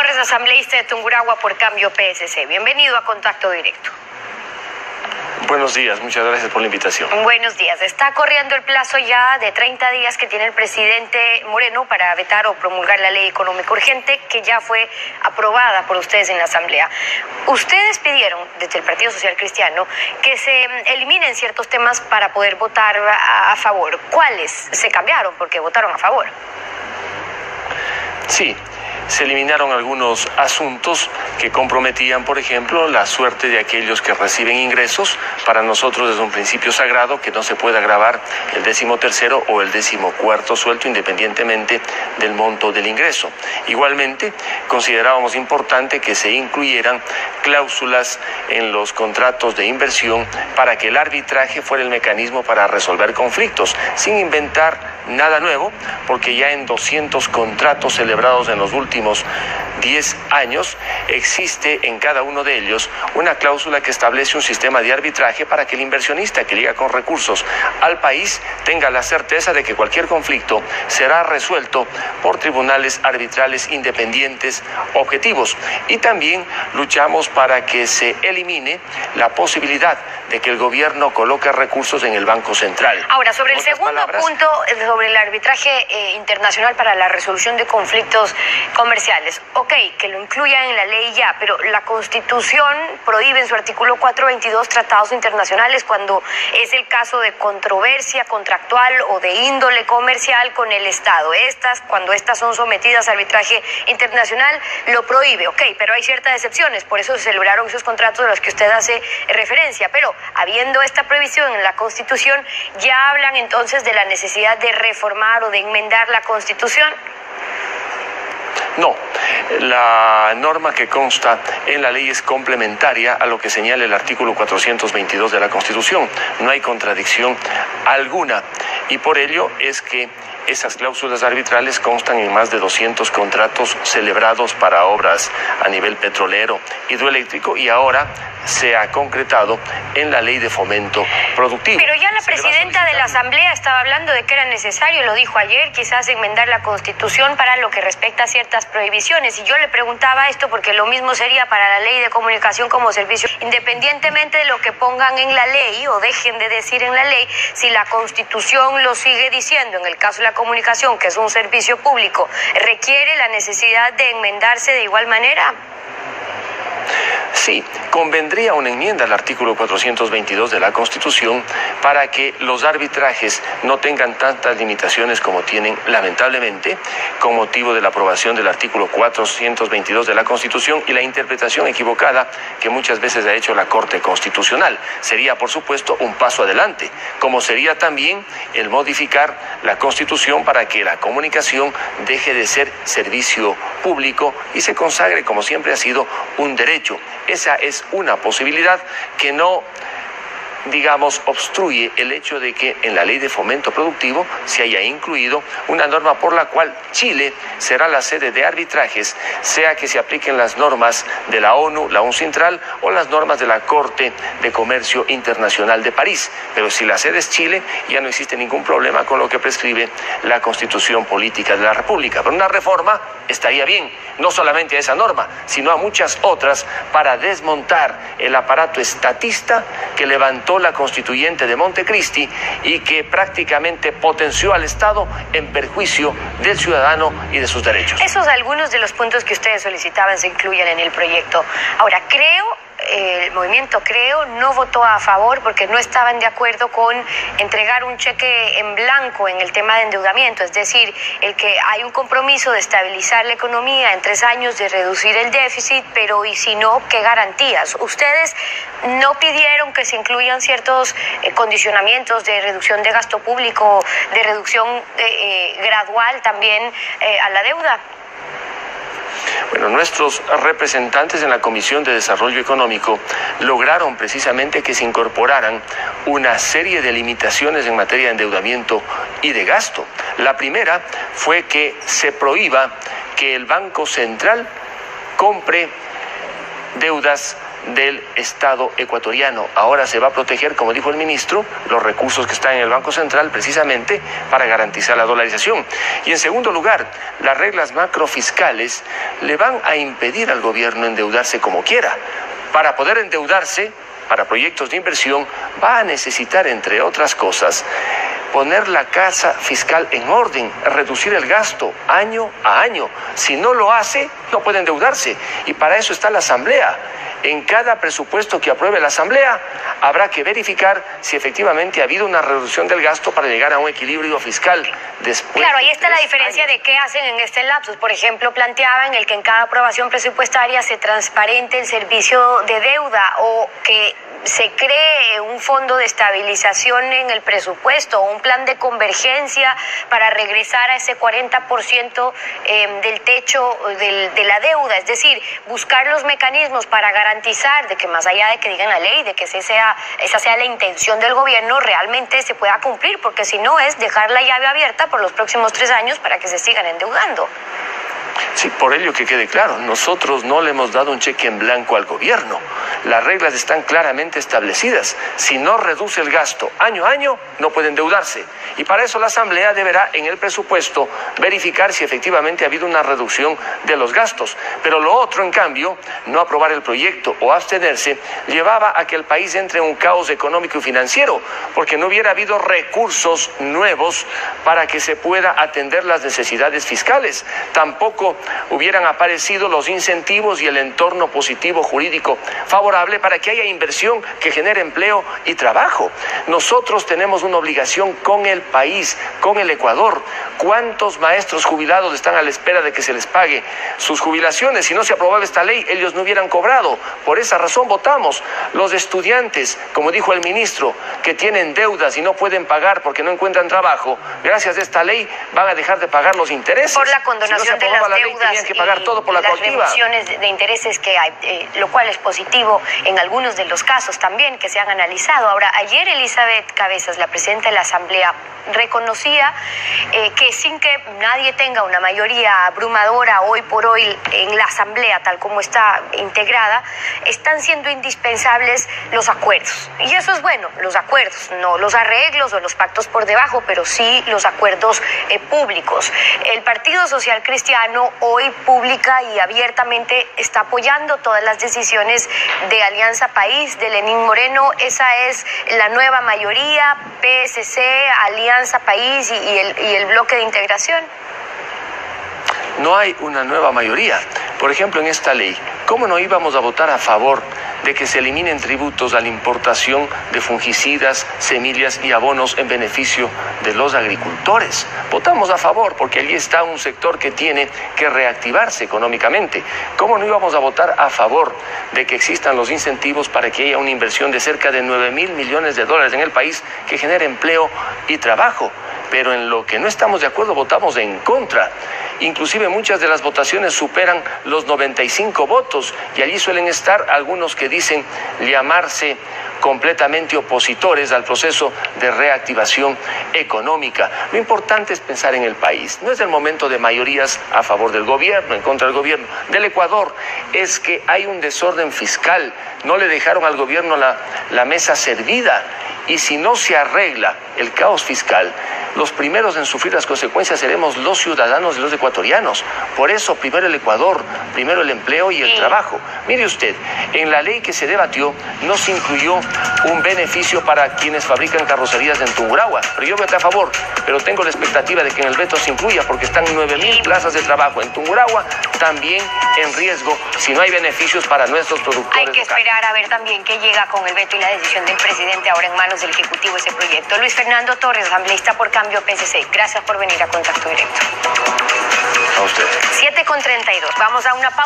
Gutiérrez, asambleísta de Tungurahua por Cambio PSC. Bienvenido a Contacto Directo. Buenos días, muchas gracias por la invitación. Buenos días. Está corriendo el plazo ya de 30 días que tiene el presidente Moreno para vetar o promulgar la ley económica urgente que ya fue aprobada por ustedes en la Asamblea. Ustedes pidieron, desde el Partido Social Cristiano, que se eliminen ciertos temas para poder votar a favor. ¿Cuáles se cambiaron porque votaron a favor? Sí. Se eliminaron algunos asuntos que comprometían, por ejemplo, la suerte de aquellos que reciben ingresos. Para nosotros es un principio sagrado que no se pueda gravar el 13º o el 14º sueldo independientemente del monto del ingreso. Igualmente, considerábamos importante que se incluyeran cláusulas en los contratos de inversión para que el arbitraje fuera el mecanismo para resolver conflictos, sin inventar nada nuevo, porque ya en 200 contratos celebrados en los últimos 10 años existe en cada uno de ellos una cláusula que establece un sistema de arbitraje para que el inversionista que llega con recursos al país tenga la certeza de que cualquier conflicto será resuelto por tribunales arbitrales independientes objetivos. Y también luchamos para que se elimine la posibilidad de que el gobierno coloque recursos en el Banco Central. Ahora, sobre el segundo punto, sobre el arbitraje internacional para la resolución de conflictos comerciales. Ok, que lo incluyan en la ley ya, pero la Constitución prohíbe en su artículo 422 tratados internacionales cuando es el caso de controversia contractual o de índole comercial con el Estado. Cuando estas son sometidas a arbitraje internacional, lo prohíbe, ok, pero hay ciertas excepciones, por eso se celebraron esos contratos de los que usted hace referencia, pero habiendo esta prohibición en la Constitución, ¿ya hablan entonces de la necesidad de reformar o de enmendar la Constitución? No, la norma que consta en la ley es complementaria a lo que señala el artículo 422 de la Constitución. No hay contradicción alguna y por ello es que esas cláusulas arbitrales constan en más de 200 contratos celebrados para obras a nivel petrolero, hidroeléctrico y ahora se ha concretado en la ley de fomento productivo. Pero ya la presidenta de la Asamblea estaba hablando de que era necesario, lo dijo ayer, quizás enmendar la Constitución para lo que respecta a ciertas prohibiciones. Y yo le preguntaba esto porque lo mismo sería para la ley de comunicación como servicio. Independientemente de lo que pongan en la ley o dejen de decir en la ley, si la Constitución lo sigue diciendo, en el caso de la comunicación, que es un servicio público, ¿requiere la necesidad de enmendarse de igual manera? Sí, convendría una enmienda al artículo 422 de la Constitución para que los arbitrajes no tengan tantas limitaciones como tienen, lamentablemente, con motivo de la aprobación del artículo 422 de la Constitución y la interpretación equivocada que muchas veces ha hecho la Corte Constitucional. Sería, por supuesto, un paso adelante, como sería también el modificar la Constitución para que la comunicación deje de ser servicio público y se consagre, como siempre ha sido, un derecho. Esa es una posibilidad que no, digamos, obstruye el hecho de que en la ley de fomento productivo se haya incluido una norma por la cual Chile será la sede de arbitrajes, sea que se apliquen las normas de la ONU, la UNCITRAL o las normas de la Corte de Comercio Internacional de París. Pero si la sede es Chile, ya no existe ningún problema con lo que prescribe la Constitución Política de la República. Pero una reforma estaría bien, no solamente a esa norma, sino a muchas otras para desmontar el aparato estatista que levantó la constituyente de Montecristi y que prácticamente potenció al Estado en perjuicio del ciudadano y de sus derechos. Esos algunos de los puntos que ustedes solicitaban se incluyen en el proyecto. Ahora, el movimiento Creo no votó a favor porque no estaban de acuerdo con entregar un cheque en blanco en el tema de endeudamiento, es decir, el que hay un compromiso de estabilizar la economía en 3 años, de reducir el déficit, pero y si no, ¿qué garantías? Ustedes no pidieron que se incluyan ciertos condicionamientos de reducción de gasto público, de reducción gradual también a la deuda. Bueno, nuestros representantes en la Comisión de Desarrollo Económico lograron precisamente que se incorporaran una serie de limitaciones en materia de endeudamiento y de gasto. La primera fue que se prohíba que el Banco Central compre deudas del Estado ecuatoriano. Ahora se va a proteger, como dijo el ministro, los recursos que están en el Banco Central precisamente para garantizar la dolarización. Y en segundo lugar, las reglas macrofiscales le van a impedir al gobierno endeudarse como quiera. Para poder endeudarse, para proyectos de inversión, va a necesitar, entre otras cosas, poner la casa fiscal en orden, reducir el gasto año a año. Si no lo hace, no puede endeudarse. Y para eso está la Asamblea. En cada presupuesto que apruebe la Asamblea, habrá que verificar si efectivamente ha habido una reducción del gasto para llegar a un equilibrio fiscal después. Claro, ahí está la diferencia de qué hacen en este lapsus. Por ejemplo, planteaban el que en cada aprobación presupuestaria se transparente el servicio de deuda o que se cree un fondo de estabilización en el presupuesto o un plan de convergencia para regresar a ese 40% del techo de la deuda. Es decir, buscar los mecanismos para garantizar de que más allá de que digan la ley, de que esa sea la intención del gobierno, realmente se pueda cumplir, porque si no es dejar la llave abierta por los próximos 3 años para que se sigan endeudando. Sí, por ello que quede claro, nosotros no le hemos dado un cheque en blanco al gobierno. Las reglas están claramente establecidas. Si no reduce el gasto año a año, no puede endeudarse. Y para eso la Asamblea deberá en el presupuesto verificar si efectivamente ha habido una reducción de los gastos. Pero lo otro, en cambio, no aprobar el proyecto o abstenerse, llevaba a que el país entre en un caos económico y financiero, porque no hubiera habido recursos nuevos para que se pueda atender las necesidades fiscales. Tampoco hubieran aparecido los incentivos y el entorno positivo jurídico favorable para que haya inversión que genere empleo y trabajo. Nosotros tenemos una obligación con el país, con el Ecuador. ¿Cuántos maestros jubilados están a la espera de que se les pague sus jubilaciones? Si no se aprobaba esta ley, ellos no hubieran cobrado. Por esa razón votamos. Los estudiantes, como dijo el ministro, que tienen deudas y no pueden pagar porque no encuentran trabajo, gracias a esta ley van a dejar de pagar los intereses. Por la condonación de las deudas tenían que pagar todo por la coactiva. Las reducciones de intereses que hay, lo cual es positivo en algunos de los casos también que se han analizado. Ahora, ayer Elizabeth Cabezas, la presidenta de la Asamblea, reconocía que sin que nadie tenga una mayoría abrumadora hoy por hoy en la Asamblea, tal como está integrada, están siendo indispensables los acuerdos. Y eso es bueno, los acuerdos, no los arreglos o los pactos por debajo, pero sí los acuerdos públicos. El Partido Social Cristiano hoy pública y abiertamente está apoyando todas las decisiones de Alianza País, de Lenín Moreno. Esa es la nueva mayoría, PSC, Alianza País y el bloque de integración. No hay una nueva mayoría. Por ejemplo, en esta ley, ¿cómo no íbamos a votar a favor de que se eliminen tributos a la importación de fungicidas, semillas y abonos en beneficio de los agricultores? Votamos a favor porque allí está un sector que tiene que reactivarse económicamente. ¿Cómo no íbamos a votar a favor de que existan los incentivos para que haya una inversión de cerca de 9.000 millones de dólares en el país que genere empleo y trabajo? Pero en lo que no estamos de acuerdo votamos en contra. Inclusive muchas de las votaciones superan los 95 votos y allí suelen estar algunos que dicen llamarse completamente opositores al proceso de reactivación económica. Lo importante es pensar en el país. No es el momento de mayorías a favor del gobierno, en contra del gobierno. Del Ecuador es que hay un desorden fiscal. No le dejaron al gobierno la mesa servida. Y si no se arregla el caos fiscal, los primeros en sufrir las consecuencias seremos los ciudadanos y los ecuatorianos. Por eso, primero el Ecuador, primero el empleo y el trabajo. Mire usted, en la ley que se debatió no se incluyó un beneficio para quienes fabrican carrocerías en Tungurahua. Pero yo voté a favor, pero tengo la expectativa de que en el veto se incluya porque están 9.000 plazas de trabajo en Tungurahua también en riesgo si no hay beneficios para nuestros productores. Hay que esperar a ver también qué llega con el veto y la decisión del presidente ahora en manos del Ejecutivo ese proyecto. Luis Fernando Torres, asambleísta por Cambio PSC. Gracias por venir a Contacto Directo. A usted. 7:32. Vamos a una pausa.